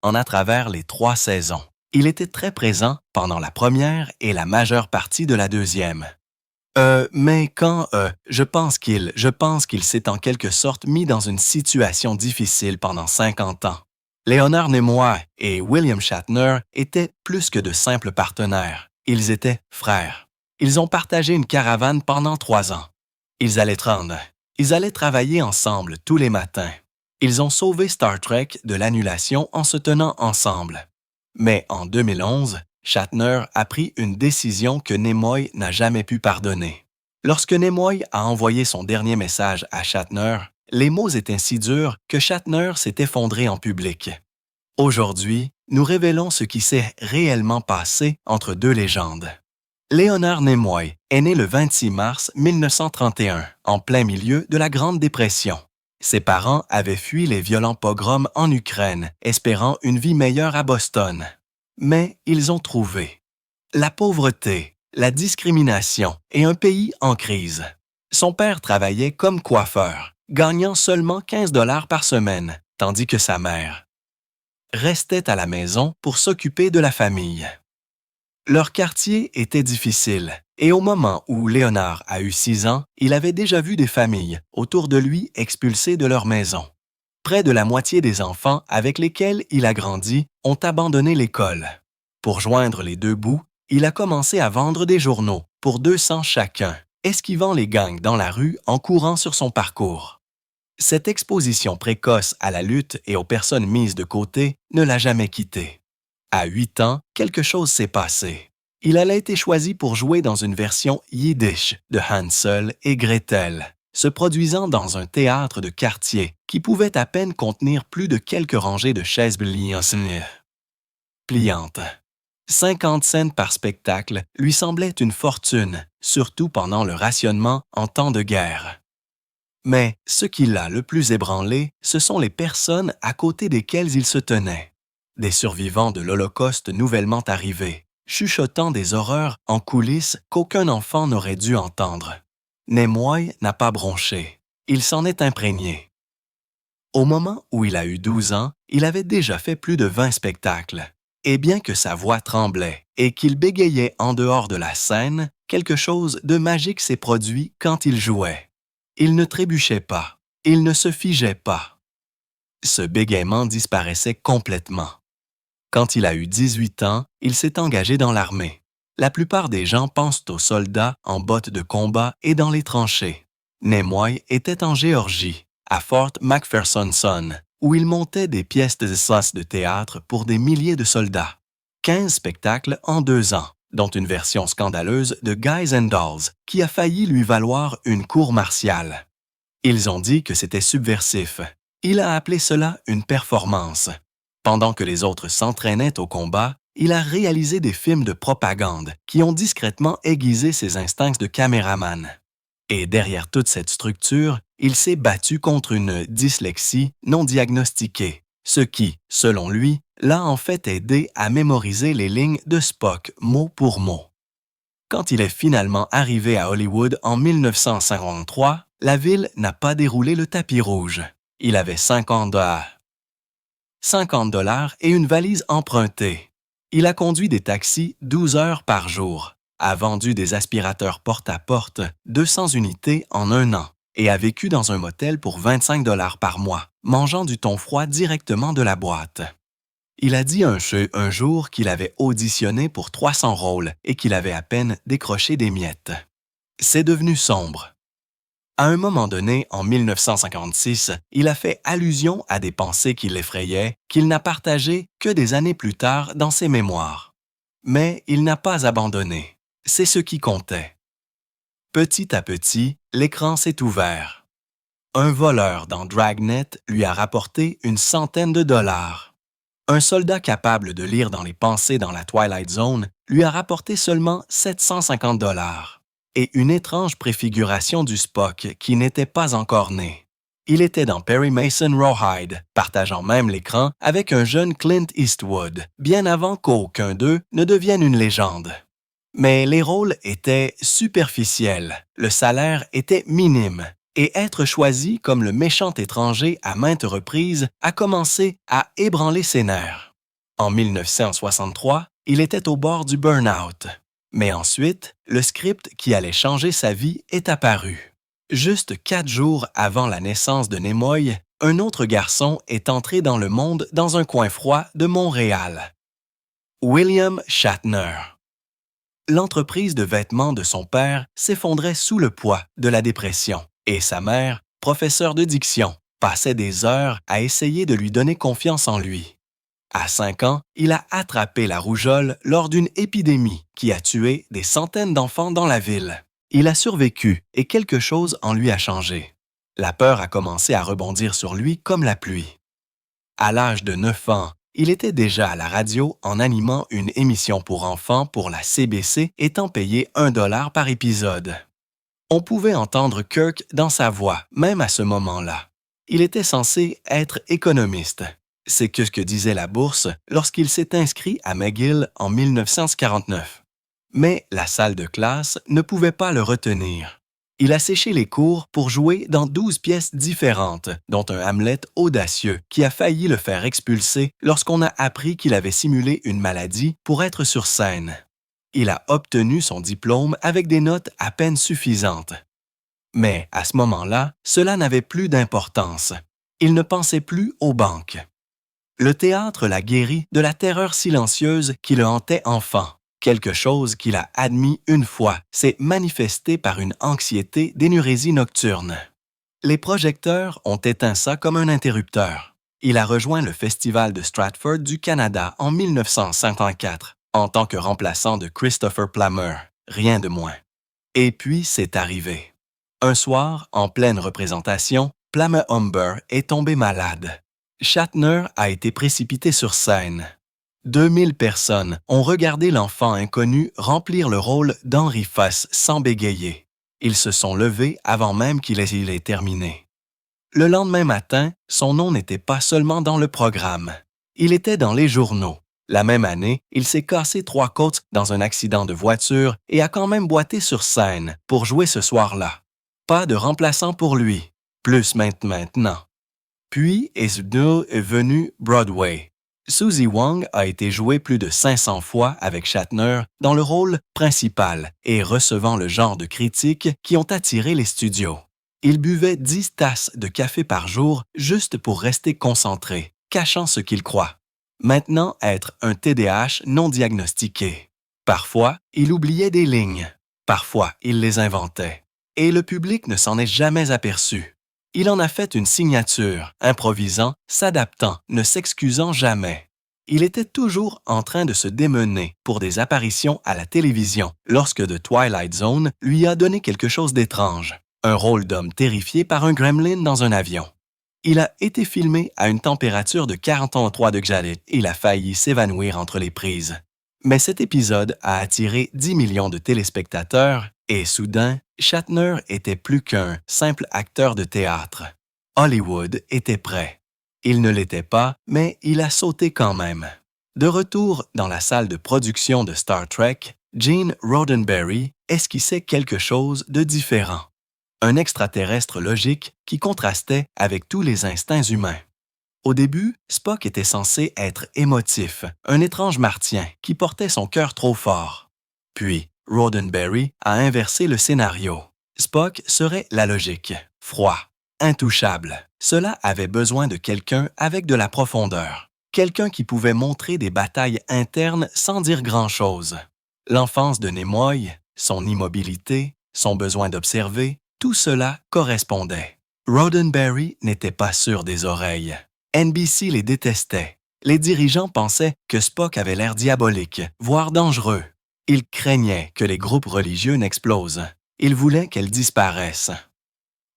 en à travers les 3 saisons. Il était très présent pendant la première et la majeure partie de la deuxième. Je pense qu'il s'est en quelque sorte mis dans une situation difficile pendant 50 ans. Leonard Nimoy et William Shatner étaient plus que de simples partenaires. Ils étaient frères. Ils ont partagé une caravane pendant 3 ans. Ils allaient travailler ensemble tous les matins. Ils ont sauvé Star Trek de l'annulation en se tenant ensemble. Mais en 2011, Shatner a pris une décision que Nimoy n'a jamais pu pardonner. Lorsque Nimoy a envoyé son dernier message à Shatner, les mots étaient si durs que Shatner s'est effondré en public. Aujourd'hui, nous révélons ce qui s'est réellement passé entre deux légendes. Leonard Nimoy est né le 26 mars 1931, en plein milieu de la Grande Dépression. Ses parents avaient fui les violents pogroms en Ukraine, espérant une vie meilleure à Boston. Mais ils ont trouvé la pauvreté, la discrimination et un pays en crise. Son père travaillait comme coiffeur, gagnant seulement 15 $ par semaine, tandis que sa mère restait à la maison pour s'occuper de la famille. Leur quartier était difficile, et au moment où Léonard a eu 6 ans, il avait déjà vu des familles autour de lui expulsées de leur maison. Près de la moitié des enfants avec lesquels il a grandi ont abandonné l'école. Pour joindre les deux bouts, il a commencé à vendre des journaux pour 200 chacun, esquivant les gangs dans la rue en courant sur son parcours. Cette exposition précoce à la lutte et aux personnes mises de côté ne l'a jamais quitté. À 8 ans, quelque chose s'est passé. Il a été choisi pour jouer dans une version yiddish de Hansel et Gretel, se produisant dans un théâtre de quartier qui pouvait à peine contenir plus de quelques rangées de chaises pliantes. 50 cents par spectacle lui semblait une fortune, surtout pendant le rationnement en temps de guerre. Mais ce qui l'a le plus ébranlé, ce sont les personnes à côté desquelles il se tenait. Des survivants de l'Holocauste nouvellement arrivés, chuchotant des horreurs en coulisses qu'aucun enfant n'aurait dû entendre. Nimoy n'a pas bronché. Il s'en est imprégné. Au moment où il a eu 12 ans, il avait déjà fait plus de 20 spectacles. Et bien que sa voix tremblait et qu'il bégayait en dehors de la scène, quelque chose de magique s'est produit quand il jouait. Il ne trébuchait pas. Il ne se figeait pas. Ce bégaiement disparaissait complètement. Quand il a eu 18 ans, il s'est engagé dans l'armée. La plupart des gens pensent aux soldats en bottes de combat et dans les tranchées. Nimoy était en Géorgie, à Fort McPherson, où il montait des pièces de théâtre pour des milliers de soldats. 15 spectacles en 2 ans, dont une version scandaleuse de Guys and Dolls qui a failli lui valoir une cour martiale. Ils ont dit que c'était subversif. Il a appelé cela une performance. Pendant que les autres s'entraînaient au combat, il a réalisé des films de propagande qui ont discrètement aiguisé ses instincts de caméraman. Et derrière toute cette structure, il s'est battu contre une dyslexie non diagnostiquée, ce qui, selon lui, l'a en fait aidé à mémoriser les lignes de Spock mot pour mot. Quand il est finalement arrivé à Hollywood en 1953, la ville n'a pas déroulé le tapis rouge. Il avait 50 $ et une valise empruntée. Il a conduit des taxis 12 heures par jour, a vendu des aspirateurs porte-à-porte, 200 unités en 1 an, et a vécu dans un motel pour 25 $ par mois, mangeant du thon froid directement de la boîte. Il a dit un jour qu'il avait auditionné pour 300 rôles et qu'il avait à peine décroché des miettes. C'est devenu sombre. À un moment donné, en 1956, il a fait allusion à des pensées qui l'effrayaient, qu'il n'a partagées que des années plus tard dans ses mémoires. Mais il n'a pas abandonné. C'est ce qui comptait. Petit à petit, l'écran s'est ouvert. Un voleur dans Dragnet lui a rapporté une centaine de $. Un soldat capable de lire dans les pensées dans la Twilight Zone lui a rapporté seulement 750 $. Et une étrange préfiguration du Spock qui n'était pas encore né. Il était dans Perry Mason Rawhide, partageant même l'écran avec un jeune Clint Eastwood, bien avant qu'aucun d'eux ne devienne une légende. Mais les rôles étaient superficiels, le salaire était minime, et être choisi comme le méchant étranger à maintes reprises a commencé à ébranler ses nerfs. En 1963, il était au bord du burn-out. Mais ensuite, le script qui allait changer sa vie est apparu. Juste 4 jours avant la naissance de Nimoy, un autre garçon est entré dans le monde dans un coin froid de Montréal. William Shatner. L'entreprise de vêtements de son père s'effondrait sous le poids de la dépression et sa mère, professeure de diction, passait des heures à essayer de lui donner confiance en lui. À 5 ans, il a attrapé la rougeole lors d'une épidémie qui a tué des centaines d'enfants dans la ville. Il a survécu et quelque chose en lui a changé. La peur a commencé à rebondir sur lui comme la pluie. À l'âge de 9 ans, il était déjà à la radio en animant une émission pour enfants pour la CBC étant payé $1 par épisode. On pouvait entendre Kirk dans sa voix, même à ce moment-là. Il était censé être économiste. C'est ce que disait la bourse lorsqu'il s'est inscrit à McGill en 1949. Mais la salle de classe ne pouvait pas le retenir. Il a séché les cours pour jouer dans 12 pièces différentes, dont un Hamlet audacieux qui a failli le faire expulser lorsqu'on a appris qu'il avait simulé une maladie pour être sur scène. Il a obtenu son diplôme avec des notes à peine suffisantes. Mais à ce moment-là, cela n'avait plus d'importance. Il ne pensait plus aux banques. Le théâtre l'a guéri de la terreur silencieuse qui le hantait enfant. Quelque chose qu'il a admis une fois s'est manifesté par une anxiété d'énurésie nocturne. Les projecteurs ont éteint ça comme un interrupteur. Il a rejoint le Festival de Stratford du Canada en 1954 en tant que remplaçant de Christopher Plummer, rien de moins. Et puis c'est arrivé. Un soir, en pleine représentation, Plummer Humber est tombé malade. Shatner a été précipité sur scène. 2000 personnes ont regardé l'enfant inconnu remplir le rôle d'Henry Foss sans bégayer. Ils se sont levés avant même qu'il ait terminé. Le lendemain matin, son nom n'était pas seulement dans le programme. Il était dans les journaux. La même année, il s'est cassé 3 côtes dans un accident de voiture et a quand même boité sur scène pour jouer ce soir-là. Pas de remplaçant pour lui, plus maintenant. Puis est venu Broadway. Susie Wong a été jouée plus de 500 fois avec Shatner dans le rôle principal et recevant le genre de critiques qui ont attiré les studios. Il buvait 10 tasses de café par jour juste pour rester concentré, cachant ce qu'il croit. Maintenant être un TDAH non diagnostiqué. Parfois, il oubliait des lignes. Parfois, il les inventait. Et le public ne s'en est jamais aperçu. Il en a fait une signature, improvisant, s'adaptant, ne s'excusant jamais. Il était toujours en train de se démener pour des apparitions à la télévision lorsque The Twilight Zone lui a donné quelque chose d'étrange, un rôle d'homme terrifié par un gremlin dans un avion. Il a été filmé à une température de 43 degrés et il a failli s'évanouir entre les prises. Mais cet épisode a attiré 10 millions de téléspectateurs et soudain, Shatner était plus qu'un simple acteur de théâtre. Hollywood était prêt. Il ne l'était pas, mais il a sauté quand même. De retour dans la salle de production de Star Trek, Gene Roddenberry esquissait quelque chose de différent. Un extraterrestre logique qui contrastait avec tous les instincts humains. Au début, Spock était censé être émotif, un étrange martien qui portait son cœur trop fort. Puis, Roddenberry a inversé le scénario. Spock serait la logique, froid, intouchable. Cela avait besoin de quelqu'un avec de la profondeur. Quelqu'un qui pouvait montrer des batailles internes sans dire grand-chose. L'enfance de Nimoy, son immobilité, son besoin d'observer, tout cela correspondait. Roddenberry n'était pas sûr des oreilles. NBC les détestait. Les dirigeants pensaient que Spock avait l'air diabolique, voire dangereux. Ils craignaient que les groupes religieux n'explosent. Ils voulaient qu'elles disparaissent.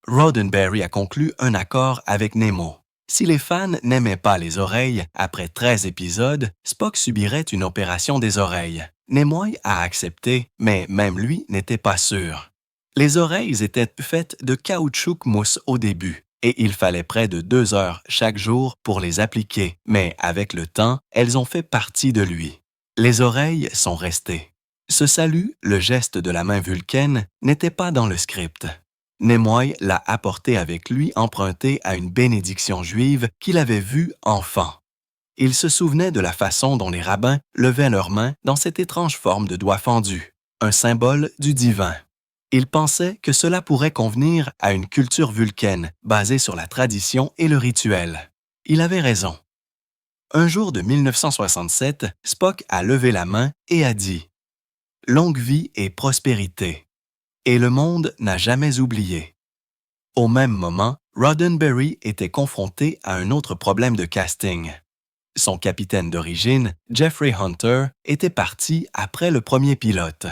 Roddenberry a conclu un accord avec Nemo. Si les fans n'aimaient pas les oreilles, après 13 épisodes, Spock subirait une opération des oreilles. Nimoy a accepté, mais même lui n'était pas sûr. Les oreilles étaient faites de caoutchouc mousse au début, et il fallait près de 2 heures chaque jour pour les appliquer, mais avec le temps, elles ont fait partie de lui. Les oreilles sont restées. Ce salut, le geste de la main vulcaine, n'était pas dans le script. Nimoy l'a apporté avec lui emprunté à une bénédiction juive qu'il avait vue enfant. Il se souvenait de la façon dont les rabbins levaient leurs mains dans cette étrange forme de doigt fendu, un symbole du divin. Il pensait que cela pourrait convenir à une culture vulcaine basée sur la tradition et le rituel. Il avait raison. Un jour de 1967, Spock a levé la main et a dit « Longue vie et prospérité ». Et le monde n'a jamais oublié. Au même moment, Roddenberry était confronté à un autre problème de casting. Son capitaine d'origine, Jeffrey Hunter, était parti après le premier pilote.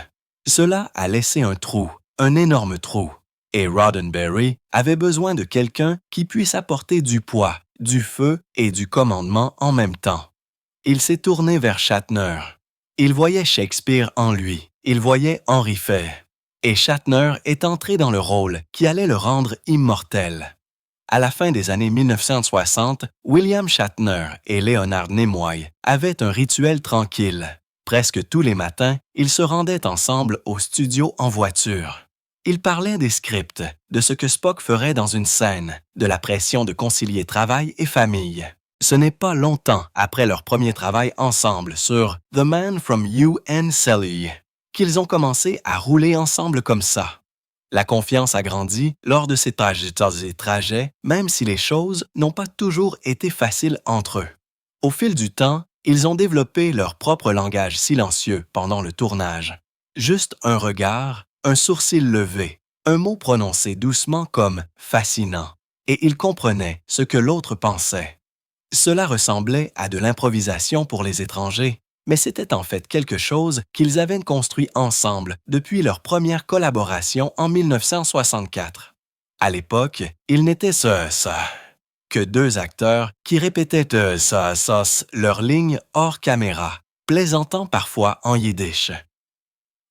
Cela a laissé un trou, un énorme trou, et Roddenberry avait besoin de quelqu'un qui puisse apporter du poids, du feu et du commandement en même temps. Il s'est tourné vers Shatner. Il voyait Shakespeare en lui, il voyait Henry Fay. Et Shatner est entré dans le rôle qui allait le rendre immortel. À la fin des années 1960, William Shatner et Leonard Nimoy avaient un rituel tranquille. Presque tous les matins, ils se rendaient ensemble au studio en voiture. Ils parlaient des scripts, de ce que Spock ferait dans une scène, de la pression de concilier travail et famille. Ce n'est pas longtemps après leur premier travail ensemble sur The Man from UNCLE qu'ils ont commencé à rouler ensemble comme ça. La confiance a grandi lors de ces trajets, même si les choses n'ont pas toujours été faciles entre eux. Au fil du temps, ils ont développé leur propre langage silencieux pendant le tournage. Juste un regard, un sourcil levé, un mot prononcé doucement comme « fascinant », et ils comprenaient ce que l'autre pensait. Cela ressemblait à de l'improvisation pour les étrangers, mais c'était en fait quelque chose qu'ils avaient construit ensemble depuis leur première collaboration en 1964. À l'époque, ils n'étaient que deux acteurs qui répétaient leurs lignes hors caméra, plaisantant parfois en yiddish.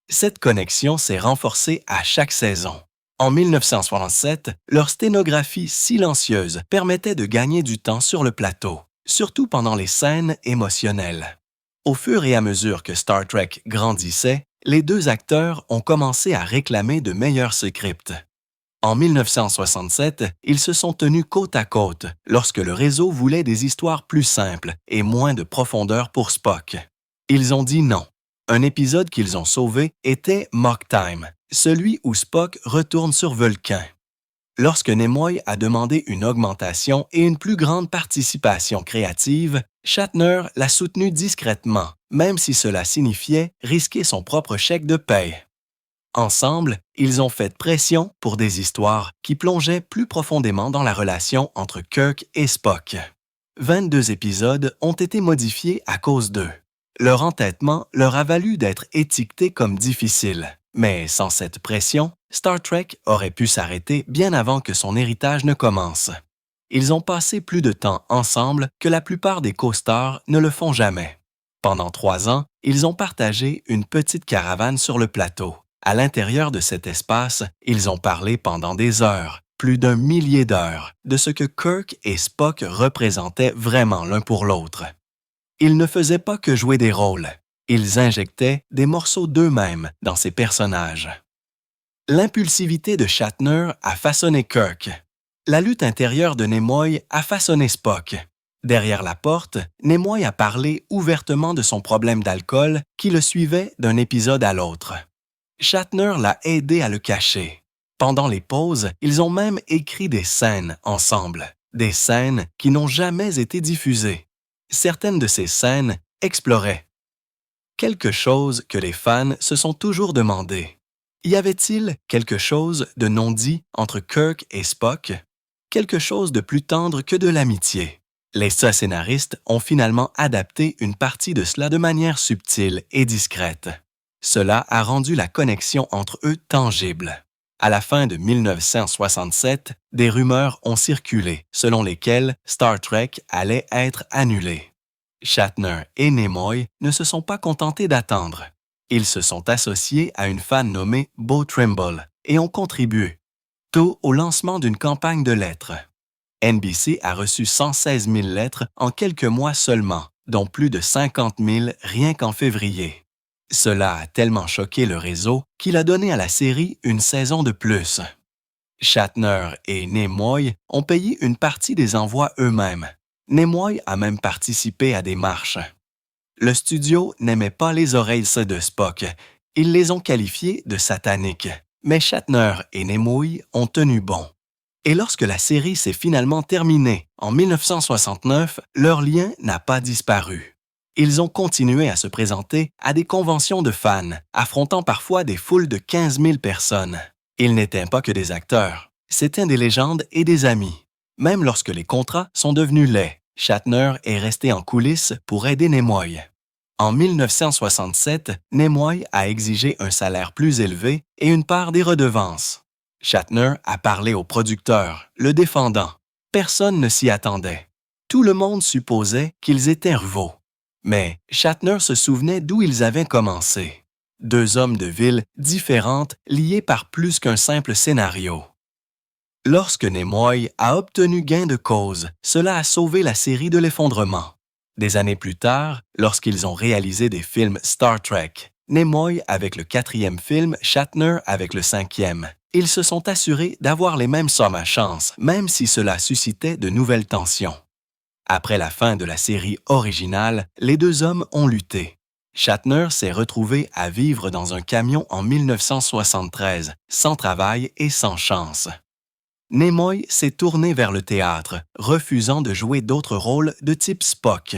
Cette connexion s'est renforcée à chaque saison. En 1967, leur sténographie silencieuse permettait de gagner du temps sur le plateau, surtout pendant les scènes émotionnelles. Au fur et à mesure que Star Trek grandissait, les deux acteurs ont commencé à réclamer de meilleurs scripts. En 1967, ils se sont tenus côte à côte lorsque le réseau voulait des histoires plus simples et moins de profondeur pour Spock. Ils ont dit non. Un épisode qu'ils ont sauvé était Mock Time, celui où Spock retourne sur Vulcain. Lorsque Nimoy a demandé une augmentation et une plus grande participation créative, Shatner l'a soutenu discrètement, même si cela signifiait risquer son propre chèque de paie. Ensemble, ils ont fait pression pour des histoires qui plongeaient plus profondément dans la relation entre Kirk et Spock. 22 épisodes ont été modifiés à cause d'eux. Leur entêtement leur a valu d'être étiquetés comme difficiles. Mais sans cette pression, Star Trek aurait pu s'arrêter bien avant que son héritage ne commence. Ils ont passé plus de temps ensemble que la plupart des co-stars ne le font jamais. Pendant 3 ans, ils ont partagé une petite caravane sur le plateau. À l'intérieur de cet espace, ils ont parlé pendant des heures, plus d'1 millier d'heures, de ce que Kirk et Spock représentaient vraiment l'un pour l'autre. Ils ne faisaient pas que jouer des rôles. Ils injectaient des morceaux d'eux-mêmes dans ces personnages. L'impulsivité de Shatner a façonné Kirk. La lutte intérieure de Nimoy a façonné Spock. Derrière la porte, Nimoy a parlé ouvertement de son problème d'alcool qui le suivait d'un épisode à l'autre. Shatner l'a aidé à le cacher. Pendant les pauses, ils ont même écrit des scènes ensemble, des scènes qui n'ont jamais été diffusées. Certaines de ces scènes exploraient quelque chose que les fans se sont toujours demandé. Y avait-il quelque chose de non dit entre Kirk et Spock? Quelque chose de plus tendre que de l'amitié. Les scénaristes ont finalement adapté une partie de cela de manière subtile et discrète. Cela a rendu la connexion entre eux tangible. À la fin de 1967, des rumeurs ont circulé selon lesquelles Star Trek allait être annulé. Shatner et Nimoy ne se sont pas contentés d'attendre. Ils se sont associés à une fan nommée Beau Trimble et ont contribué tôt au lancement d'une campagne de lettres. NBC a reçu 116 000 lettres en quelques mois seulement, dont plus de 50 000 rien qu'en février. Cela a tellement choqué le réseau qu'il a donné à la série une saison de plus. Shatner et Nimoy ont payé une partie des envois eux-mêmes, Nimoy a même participé à des marches. Le studio n'aimait pas les oreilles de Spock. Ils les ont qualifiées de sataniques. Mais Shatner et Nimoy ont tenu bon. Et lorsque la série s'est finalement terminée en 1969, leur lien n'a pas disparu. Ils ont continué à se présenter à des conventions de fans, affrontant parfois des foules de 15 000 personnes. Ils n'étaient pas que des acteurs, c'étaient des légendes et des amis. Même lorsque les contrats sont devenus laids, Shatner est resté en coulisses pour aider Nimoy. En 1967, Nimoy a exigé un salaire plus élevé et une part des redevances. Shatner a parlé au producteur, le défendant. Personne ne s'y attendait. Tout le monde supposait qu'ils étaient rivaux. Mais Shatner se souvenait d'où ils avaient commencé. Deux hommes de villes différentes liés par plus qu'un simple scénario. Lorsque Nimoy a obtenu gain de cause, cela a sauvé la série de l'effondrement. Des années plus tard, lorsqu'ils ont réalisé des films Star Trek, Nimoy avec le 4e film, Shatner avec le 5e, ils se sont assurés d'avoir les mêmes sommes à chance, même si cela suscitait de nouvelles tensions. Après la fin de la série originale, les deux hommes ont lutté. Shatner s'est retrouvé à vivre dans un camion en 1973, sans travail et sans chance. Nimoy s'est tourné vers le théâtre, refusant de jouer d'autres rôles de type Spock.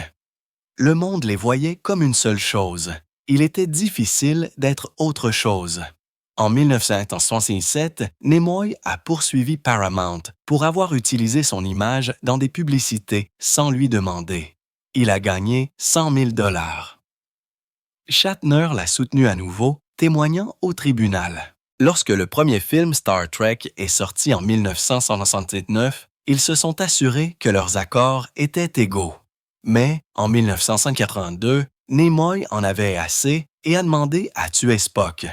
Le monde les voyait comme une seule chose. Il était difficile d'être autre chose. En 1967, Nimoy a poursuivi Paramount pour avoir utilisé son image dans des publicités sans lui demander. Il a gagné 100 000 $. Shatner l'a soutenu à nouveau, témoignant au tribunal. Lorsque le premier film Star Trek est sorti en 1979, ils se sont assurés que leurs accords étaient égaux. Mais, en 1982, Nimoy en avait assez et a demandé à tuer Spock.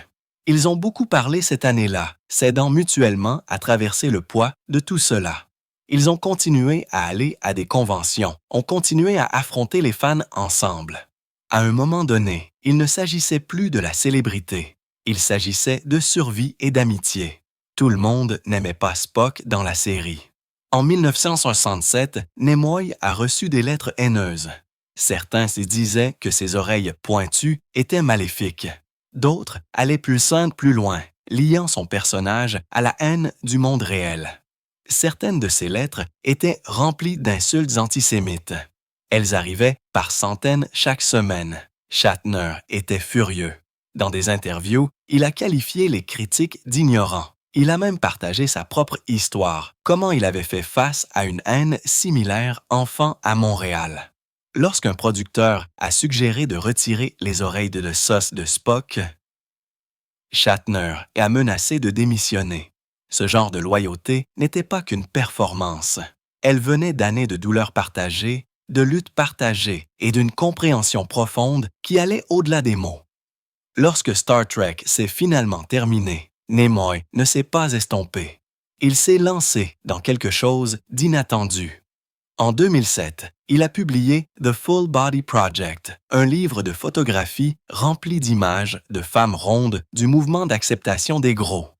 Ils ont beaucoup parlé cette année-là, s'aidant mutuellement à traverser le poids de tout cela. Ils ont continué à aller à des conventions, ont continué à affronter les fans ensemble. À un moment donné, il ne s'agissait plus de la célébrité. Il s'agissait de survie et d'amitié. Tout le monde n'aimait pas Spock dans la série. En 1967, Nimoy a reçu des lettres haineuses. Certains se disaient que ses oreilles pointues étaient maléfiques. D'autres allaient plus loin, liant son personnage à la haine du monde réel. Certaines de ces lettres étaient remplies d'insultes antisémites. Elles arrivaient par centaines chaque semaine. Shatner était furieux. Dans des interviews, il a qualifié les critiques d'ignorants. Il a même partagé sa propre histoire, comment il avait fait face à une haine similaire enfant à Montréal. Lorsqu'un producteur a suggéré de retirer les oreilles de sauce de Spock, Shatner a menacé de démissionner. Ce genre de loyauté n'était pas qu'une performance. Elle venait d'années de douleurs partagées, de luttes partagées et d'une compréhension profonde qui allait au-delà des mots. Lorsque Star Trek s'est finalement terminé, Nimoy ne s'est pas estompé. Il s'est lancé dans quelque chose d'inattendu. En 2007, il a publié The Full Body Project, un livre de photographie rempli d'images de femmes rondes du mouvement d'acceptation des gros.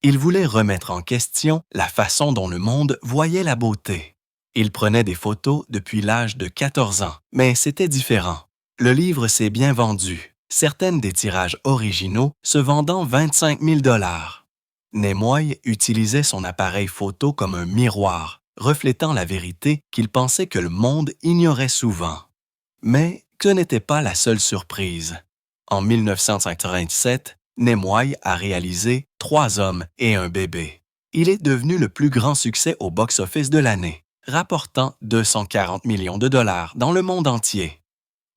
Il voulait remettre en question la façon dont le monde voyait la beauté. Il prenait des photos depuis l'âge de 14 ans, mais c'était différent. Le livre s'est bien vendu. Certaines des tirages originaux se vendant 25 000 $. Nimoy utilisait son appareil photo comme un miroir, reflétant la vérité qu'il pensait que le monde ignorait souvent. Mais ce n'était pas la seule surprise. En 1987, Nimoy a réalisé 3 hommes et un bébé. Il est devenu le plus grand succès au box-office de l'année, rapportant 240 millions de $ dans le monde entier.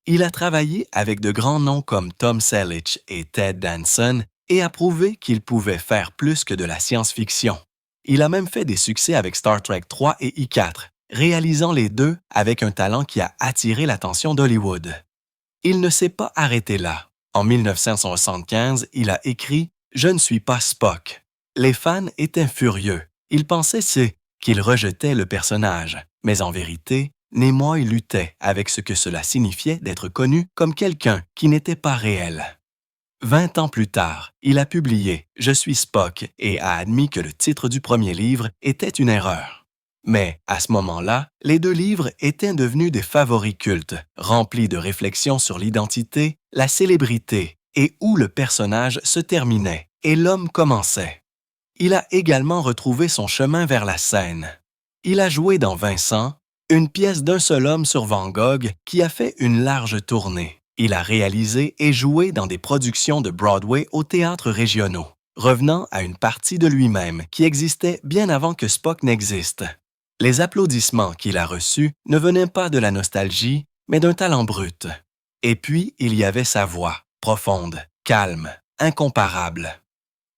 Il a travaillé avec de grands noms comme Tom Selleck et Ted Danson et a prouvé qu'il pouvait faire plus que de la science-fiction. Il a même fait des succès avec Star Trek 3 et I-4, réalisant les deux avec un talent qui a attiré l'attention d'Hollywood. Il ne s'est pas arrêté là. En 1975, il a écrit « Je ne suis pas Spock ». Les fans étaient furieux. Ils pensaient qu'il rejetait le personnage, mais en vérité, Nimoy luttait avec ce que cela signifiait d'être connu comme quelqu'un qui n'était pas réel. 20 ans plus tard, il a publié « Je suis Spock » et a admis que le titre du premier livre était une erreur. Mais à ce moment-là, les deux livres étaient devenus des favoris cultes, remplis de réflexions sur l'identité, la célébrité et où le personnage se terminait et l'homme commençait. Il a également retrouvé son chemin vers la scène. Il a joué dans Vincent, une pièce d'un seul homme sur Van Gogh qui a fait une large tournée. Il a réalisé et joué dans des productions de Broadway aux théâtres régionaux, revenant à une partie de lui-même qui existait bien avant que Spock n'existe. Les applaudissements qu'il a reçus ne venaient pas de la nostalgie, mais d'un talent brut. Et puis, il y avait sa voix, profonde, calme, incomparable.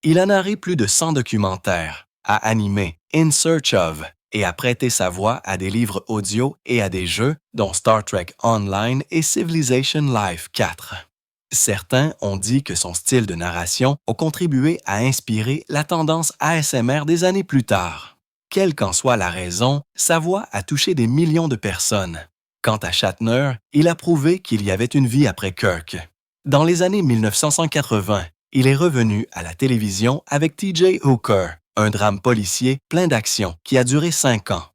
Il a narré plus de 100 documentaires, a animé In Search of et a prêté sa voix à des livres audio et à des jeux, dont Star Trek Online et Civilization Life 4. Certains ont dit que son style de narration a contribué à inspirer la tendance ASMR des années plus tard. Quelle qu'en soit la raison, sa voix a touché des millions de personnes. Quant à Shatner, il a prouvé qu'il y avait une vie après Kirk. Dans les années 1980, il est revenu à la télévision avec T.J. Hooker, un drame policier plein d'action qui a duré 5 ans.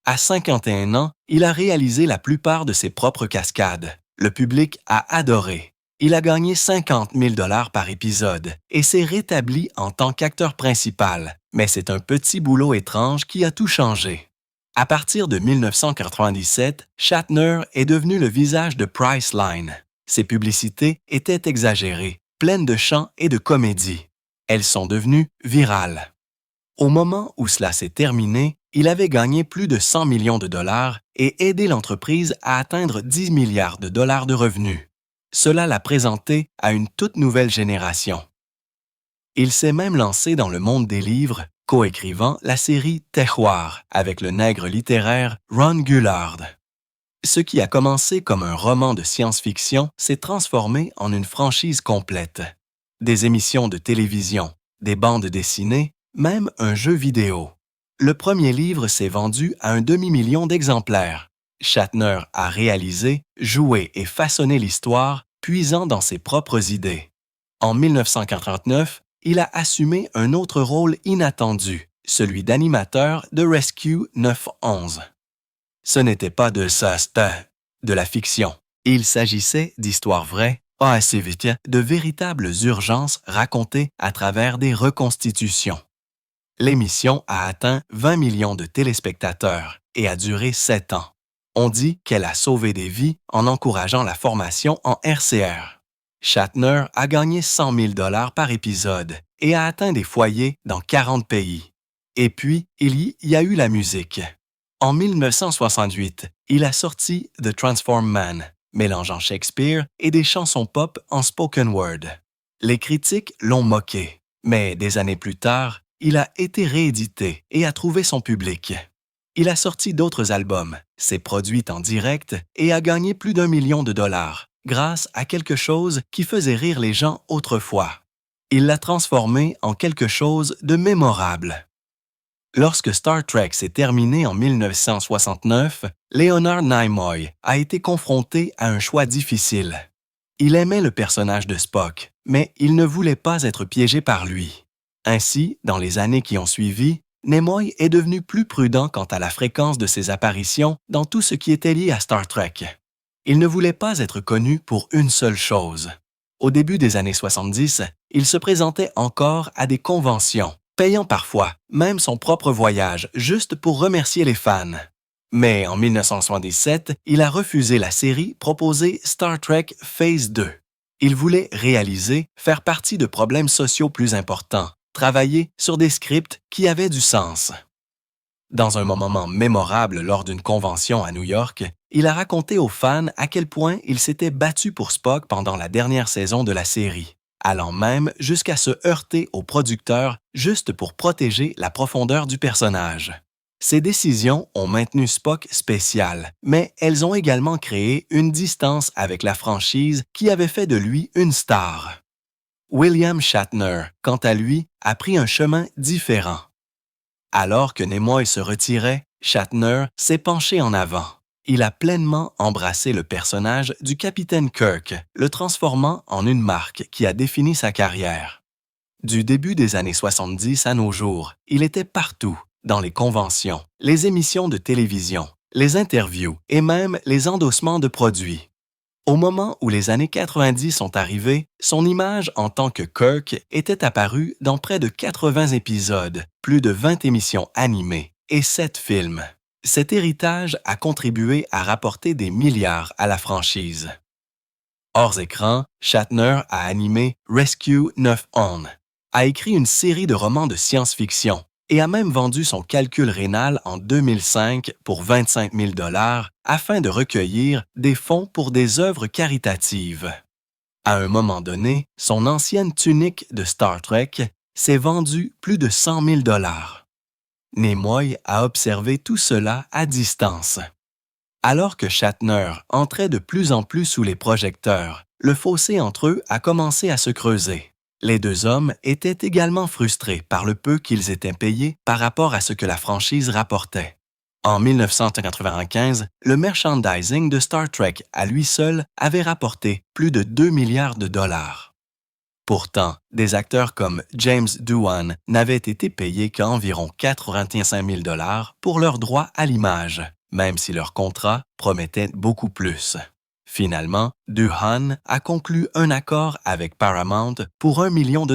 À 51 ans, il a réalisé la plupart de ses propres cascades. Le public a adoré. Il a gagné 50 000 $ par épisode et s'est rétabli en tant qu'acteur principal, mais c'est un petit boulot étrange qui a tout changé. À partir de 1997, Shatner est devenu le visage de Priceline. Ses publicités étaient exagérées, pleines de chants et de comédie. Elles sont devenues virales. Au moment où cela s'est terminé, il avait gagné plus de 100 millions de dollars et aidé l'entreprise à atteindre 10 milliards de dollars de revenus. Cela l'a présenté à une toute nouvelle génération. Il s'est même lancé dans le monde des livres, coécrivant la série Terroir avec le nègre littéraire Ron Gullard. Ce qui a commencé comme un roman de science-fiction s'est transformé en une franchise complète. Des émissions de télévision, des bandes dessinées, même un jeu vidéo. Le premier livre s'est vendu à un demi-million d'exemplaires. Shatner a réalisé, joué et façonné l'histoire, puisant dans ses propres idées. En 1949, il a assumé un autre rôle inattendu, celui d'animateur de Rescue 911. Ce n'était pas de la fiction. Il s'agissait d'histoires vraies, assez vite, de véritables urgences racontées à travers des reconstitutions. L'émission a atteint 20 millions de téléspectateurs et a duré 7 ans. On dit qu'elle a sauvé des vies en encourageant la formation en RCR. Shatner a gagné 100 000 $ par épisode et a atteint des foyers dans 40 pays. Et puis, il y a eu la musique. En 1968, il a sorti The Transform Man, mélangeant Shakespeare et des chansons pop en spoken word. Les critiques l'ont moqué, mais des années plus tard, il a été réédité et a trouvé son public. Il a sorti d'autres albums, s'est produit en direct et a gagné plus d'1 million de dollars grâce à quelque chose qui faisait rire les gens autrefois. Il l'a transformé en quelque chose de mémorable. Lorsque Star Trek s'est terminé en 1969, Leonard Nimoy a été confronté à un choix difficile. Il aimait le personnage de Spock, mais il ne voulait pas être piégé par lui. Ainsi, dans les années qui ont suivi, Nimoy est devenu plus prudent quant à la fréquence de ses apparitions dans tout ce qui était lié à Star Trek. Il ne voulait pas être connu pour une seule chose. Au début des années 70, il se présentait encore à des conventions, payant parfois même son propre voyage juste pour remercier les fans. Mais en 1977, il a refusé la série proposée Star Trek Phase 2. Il voulait réaliser, faire partie de problèmes sociaux plus importants, travailler sur des scripts qui avaient du sens. Dans un moment mémorable lors d'une convention à New York, il a raconté aux fans à quel point il s'était battu pour Spock pendant la dernière saison de la série, allant même jusqu'à se heurter aux producteurs juste pour protéger la profondeur du personnage. Ces décisions ont maintenu Spock spécial, mais elles ont également créé une distance avec la franchise qui avait fait de lui une star. William Shatner, quant à lui, a pris un chemin différent. Alors que Nimoy se retirait, Shatner s'est penché en avant. Il a pleinement embrassé le personnage du capitaine Kirk, le transformant en une marque qui a défini sa carrière. Du début des années 70 à nos jours, il était partout, dans les conventions, les émissions de télévision, les interviews et même les endossements de produits. Au moment où les années 90 sont arrivées, son image en tant que Kirk était apparue dans près de 80 épisodes, plus de 20 émissions animées et 7 films. Cet héritage a contribué à rapporter des milliards à la franchise. Hors écran, Shatner a animé Rescue 911, a écrit une série de romans de science-fiction et a même vendu son calcul rénal en 2005 pour 25 000 $ afin de recueillir des fonds pour des œuvres caritatives. À un moment donné, son ancienne tunique de Star Trek s'est vendue plus de 100 000 $. Nimoy a observé tout cela à distance. Alors que Shatner entrait de plus en plus sous les projecteurs, le fossé entre eux a commencé à se creuser. Les deux hommes étaient également frustrés par le peu qu'ils étaient payés par rapport à ce que la franchise rapportait. En 1995, le merchandising de Star Trek à lui seul avait rapporté plus de 2 milliards de dollars. Pourtant, des acteurs comme James Doohan n'avaient été payés qu'environ 85 000 $ pour leurs droits à l'image, même si leur contrat promettait beaucoup plus. Finalement, Doohan a conclu un accord avec Paramount pour $1 million.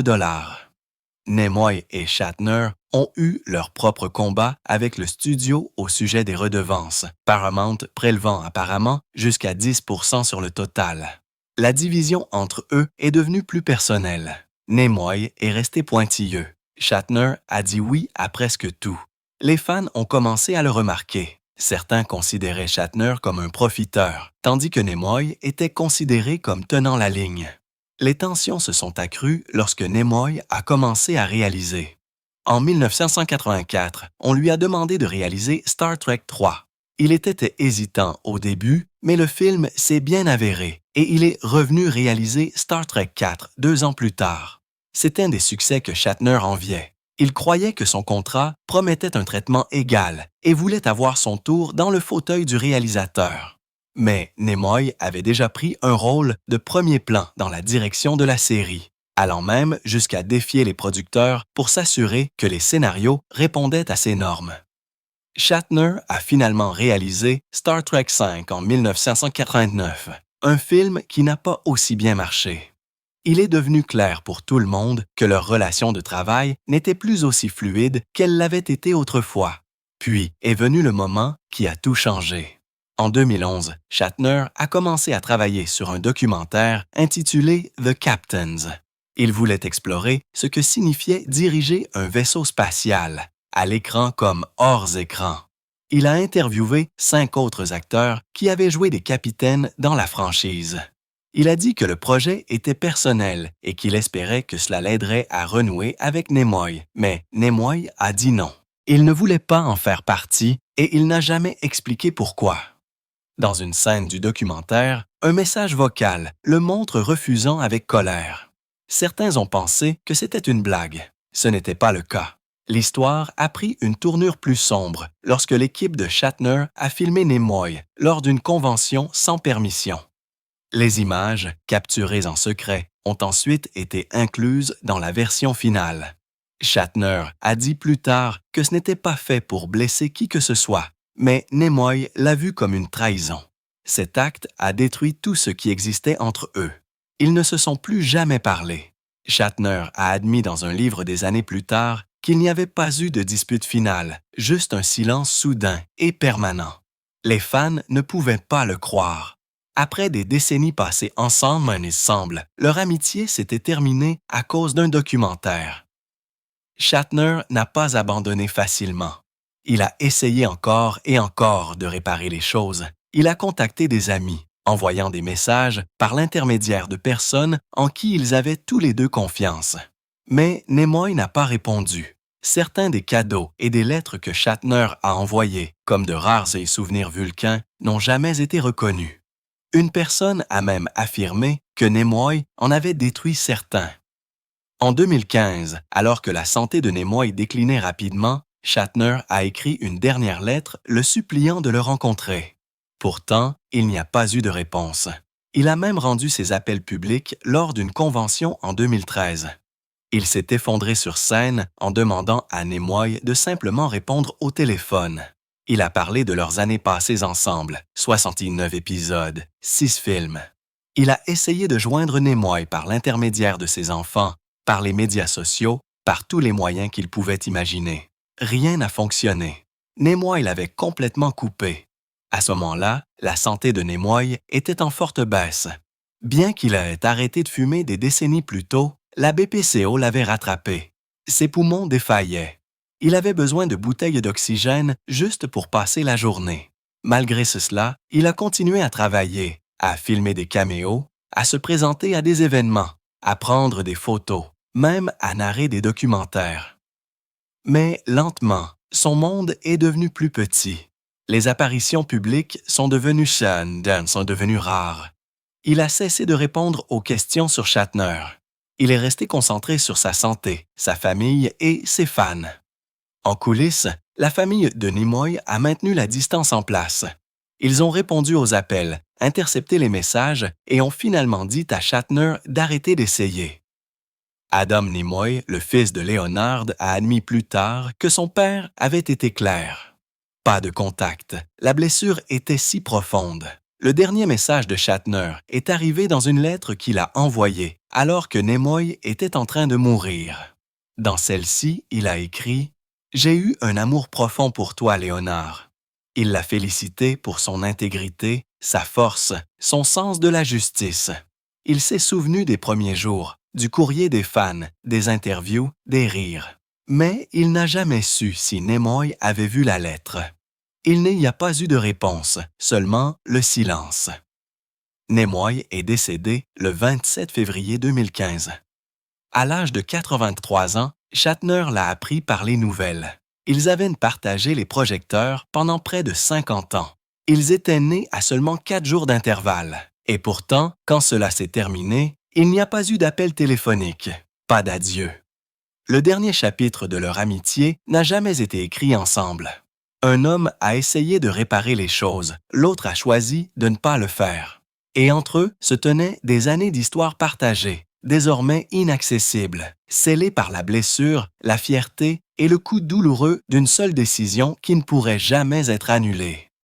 Nimoy et Shatner ont eu leur propre combat avec le studio au sujet des redevances, Paramount prélevant apparemment jusqu'à 10% sur le total. La division entre eux est devenue plus personnelle. Nimoy est resté pointilleux. Shatner a dit oui à presque tout. Les fans ont commencé à le remarquer. Certains considéraient Shatner comme un profiteur, tandis que Nimoy était considéré comme tenant la ligne. Les tensions se sont accrues lorsque Nimoy a commencé à réaliser. En 1984, on lui a demandé de réaliser Star Trek 3. Il était hésitant au début, mais le film s'est bien avéré et il est revenu réaliser Star Trek 4 2 ans plus tard. C'est un des succès que Shatner enviait. Il croyait que son contrat promettait un traitement égal et voulait avoir son tour dans le fauteuil du réalisateur. Mais Nimoy avait déjà pris un rôle de premier plan dans la direction de la série, allant même jusqu'à défier les producteurs pour s'assurer que les scénarios répondaient à ces normes. Shatner a finalement réalisé Star Trek V en 1989, un film qui n'a pas aussi bien marché. Il est devenu clair pour tout le monde que leur relation de travail n'était plus aussi fluide qu'elle l'avait été autrefois. Puis est venu le moment qui a tout changé. En 2011, Shatner a commencé à travailler sur un documentaire intitulé The Captains. Il voulait explorer ce que signifiait diriger un vaisseau spatial, à l'écran comme hors écran. Il a interviewé 5 autres acteurs qui avaient joué des capitaines dans la franchise. Il a dit que le projet était personnel et qu'il espérait que cela l'aiderait à renouer avec Nimoy, mais Nimoy a dit non. Il ne voulait pas en faire partie et il n'a jamais expliqué pourquoi. Dans une scène du documentaire, un message vocal le montre refusant avec colère. Certains ont pensé que c'était une blague. Ce n'était pas le cas. L'histoire a pris une tournure plus sombre lorsque l'équipe de Shatner a filmé Nimoy lors d'une convention sans permission. Les images, capturées en secret, ont ensuite été incluses dans la version finale. Shatner a dit plus tard que ce n'était pas fait pour blesser qui que ce soit, mais Nimoy l'a vu comme une trahison. Cet acte a détruit tout ce qui existait entre eux. Ils ne se sont plus jamais parlé. Shatner a admis dans un livre des années plus tard qu'il n'y avait pas eu de dispute finale, juste un silence soudain et permanent. Les fans ne pouvaient pas le croire. Après des décennies passées ensemble, il semble, leur amitié s'était terminée à cause d'un documentaire. Shatner n'a pas abandonné facilement. Il a essayé encore et encore de réparer les choses. Il a contacté des amis, envoyant des messages par l'intermédiaire de personnes en qui ils avaient tous les deux confiance. Mais Nimoy n'a pas répondu. Certains des cadeaux et des lettres que Shatner a envoyés, comme de rares et souvenirs vulcains, n'ont jamais été reconnus. Une personne a même affirmé que Nimoy en avait détruit certains. En 2015, alors que la santé de Nimoy déclinait rapidement, Shatner a écrit une dernière lettre le suppliant de le rencontrer. Pourtant, il n'y a pas eu de réponse. Il a même rendu ses appels publics lors d'une convention en 2013. Il s'est effondré sur scène en demandant à Nimoy de simplement répondre au téléphone. Il a parlé de leurs années passées ensemble, 69 épisodes, 6 films. Il a essayé de joindre Nimoy par l'intermédiaire de ses enfants, par les médias sociaux, par tous les moyens qu'il pouvait imaginer. Rien n'a fonctionné. Nimoy l'avait complètement coupé. À ce moment-là, la santé de Nimoy était en forte baisse. Bien qu'il ait arrêté de fumer des décennies plus tôt, la BPCO l'avait rattrapé. Ses poumons défaillaient. Il avait besoin de bouteilles d'oxygène juste pour passer la journée. Malgré cela, il a continué à travailler, à filmer des caméos, à se présenter à des événements, à prendre des photos, même à narrer des documentaires. Mais lentement, son monde est devenu plus petit. Les apparitions publiques sont devenues sont devenues rares. Il a cessé de répondre aux questions sur Shatner. Il est resté concentré sur sa santé, sa famille et ses fans. En coulisses, la famille de Nimoy a maintenu la distance en place. Ils ont répondu aux appels, intercepté les messages et ont finalement dit à Shatner d'arrêter d'essayer. Adam Nimoy, le fils de Leonard, a admis plus tard que son père avait été clair. Pas de contact. La blessure était si profonde. Le dernier message de Shatner est arrivé dans une lettre qu'il a envoyée alors que Nimoy était en train de mourir. Dans celle-ci, il a écrit « J'ai eu un amour profond pour toi, Léonard. » Il l'a félicité pour son intégrité, sa force, son sens de la justice. Il s'est souvenu des premiers jours, du courrier des fans, des interviews, des rires. Mais il n'a jamais su si Nimoy avait vu la lettre. Il n'y a pas eu de réponse, seulement le silence. Nimoy est décédé le 27 février 2015. À l'âge de 83 ans, Shatner l'a appris par les nouvelles. Ils avaient partagé les projecteurs pendant près de 50 ans. Ils étaient nés à seulement 4 jours d'intervalle. Et pourtant, quand cela s'est terminé, il n'y a pas eu d'appel téléphonique, pas d'adieu. Le dernier chapitre de leur amitié n'a jamais été écrit ensemble. Un homme a essayé de réparer les choses, l'autre a choisi de ne pas le faire. Et entre eux se tenaient des années d'histoire partagée, désormais inaccessibles, scellées par la blessure, la fierté et le coup douloureux d'une seule décision qui ne pourrait jamais être annulée.